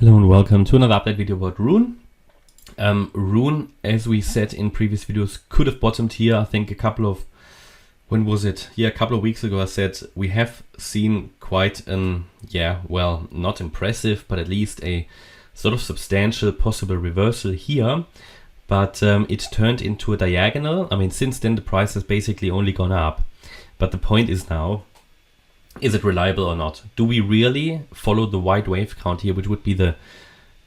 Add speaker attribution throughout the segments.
Speaker 1: Hello and welcome to another update video about RUNE. RUNE, as we said in previous videos, could have bottomed here. I think a couple of weeks ago I said we have seen quite an, well, not impressive, but at least a sort of substantial possible reversal here. But it turned into a diagonal. I mean, since then the price has basically only gone up. But the point is now, is it reliable or not? Do we really follow the white wave count here, which would be the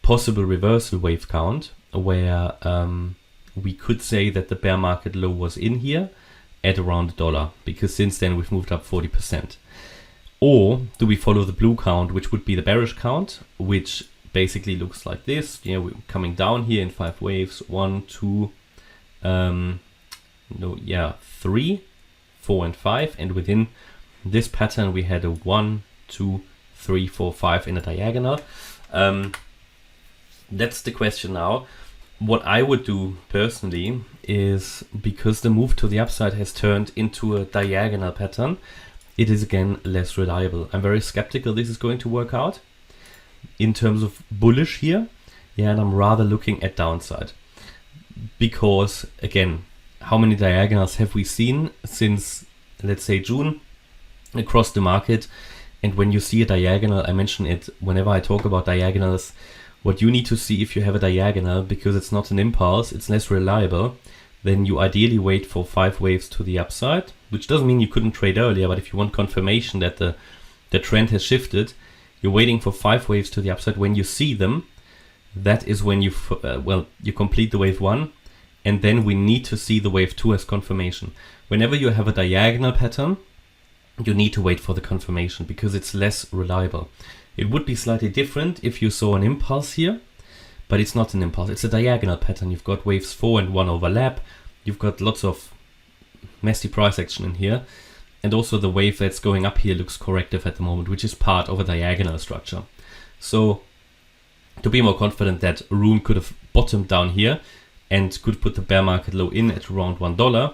Speaker 1: possible reversal wave count, where we could say that the bear market low was in here at around $1, because since then we've moved up 40%. Or do we follow the blue count, which would be the bearish count, which basically looks like this? You know, we're coming down here in 5 waves, 1, 2, 3, 4, and 5, and within this pattern we had a 1, 2, 3, 4, 5 in a diagonal. That's the question now. What I would do personally is, because the move to the upside has turned into a diagonal pattern, it is again less reliable. I'm very skeptical this is going to work out in terms of bullish here. Yeah, and I'm rather looking at downside, because again, how many diagonals have we seen since, let's say, June across the market? And when you see a diagonal, I mention it whenever I talk about diagonals, what you need to see if you have a diagonal, because it's not an impulse, it's less reliable, then you ideally wait for 5 waves to the upside, which doesn't mean you couldn't trade earlier, but if you want confirmation that the trend has shifted, you're waiting for 5 waves to the upside. When you see them, that is when you complete the wave 1, and then we need to see the wave 2 as confirmation. Whenever you have a diagonal pattern, you need to wait for the confirmation, because it's less reliable. It would be slightly different if you saw an impulse here, but it's not an impulse, it's a diagonal pattern. You've got waves 4 and 1 overlap, you've got lots of messy price action in here, and also the wave that's going up here looks corrective at the moment, which is part of a diagonal structure. So to be more confident that RUNE could have bottomed down here and could put the bear market low in at around $1,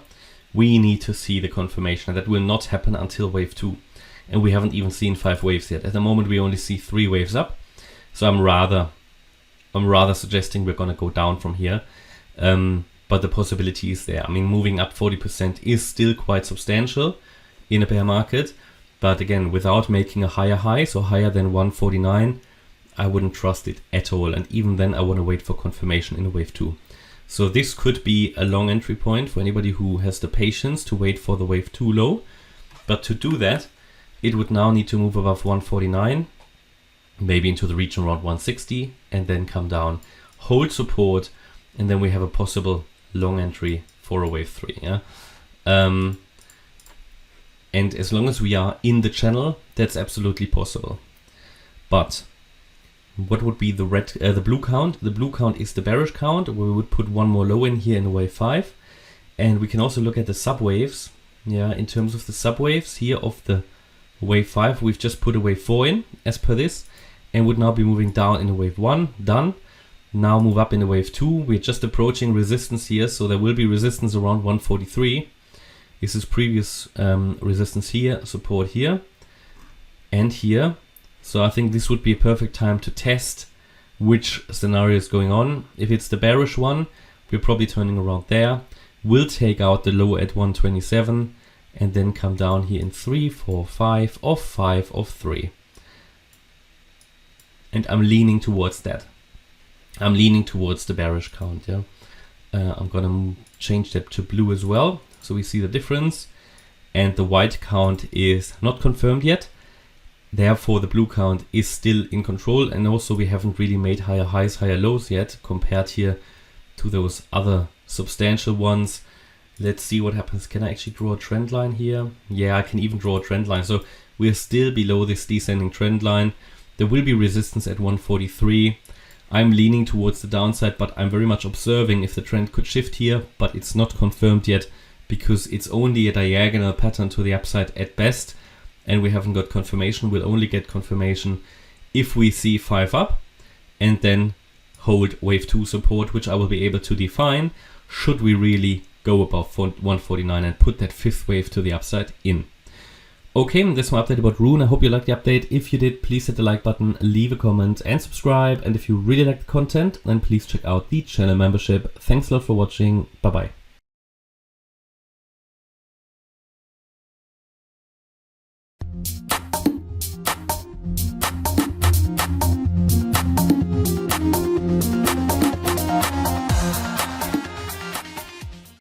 Speaker 1: we need to see the confirmation, and that will not happen until wave 2. And we haven't even seen 5 waves yet. At the moment we only see 3 waves up. So I'm rather suggesting we're gonna go down from here. But the possibility is there. I mean, moving up 40% is still quite substantial in a bear market. But again, without making a higher high, so higher than 149, I wouldn't trust it at all. And even then I wanna wait for confirmation in a wave 2. So this could be a long entry point for anybody who has the patience to wait for the wave 2 low. But to do that, it would now need to move above 149, maybe into the region around 160, and then come down, hold support, and then we have a possible long entry for a wave 3. Yeah? And as long as we are in the channel, that's absolutely possible. But what would be the blue count? The blue count is the bearish count, where we would put one more low in here in wave 5. And we can also look at the subwaves. Yeah, in terms of the subwaves here of the wave 5, we've just put a wave 4 in as per this, and would now be moving down in a wave 1, done. Now move up in a wave 2. We're just approaching resistance here, so there will be resistance around 143. This is previous resistance here, support here, and here. So I think this would be a perfect time to test which scenario is going on. If it's the bearish one, we're probably turning around there. We'll take out the low at 127 and then come down here in 3, 4, 5, off 5, off 3. And I'm leaning towards that. I'm leaning towards the bearish count. Yeah, I'm gonna change that to blue as well, so we see the difference. And the white count is not confirmed yet. Therefore, the blue count is still in control, and also we haven't really made higher highs, higher lows yet compared here to those other substantial ones. Let's see what happens. Can I actually draw a trend line here? Yeah, I can even draw a trend line. So we're still below this descending trend line. There will be resistance at 143. I'm leaning towards the downside, but I'm very much observing if the trend could shift here, but it's not confirmed yet because it's only a diagonal pattern to the upside at best. And we haven't got confirmation. We'll only get confirmation if we see 5 up and then hold wave 2 support, which I will be able to define should we really go above 149 and put that 5th wave to the upside in. Okay, this is my update about Rune. I hope you liked the update. If you did, please hit the like button, leave a comment and subscribe. And if you really like the content, then please check out the channel membership. Thanks a lot for watching. Bye bye.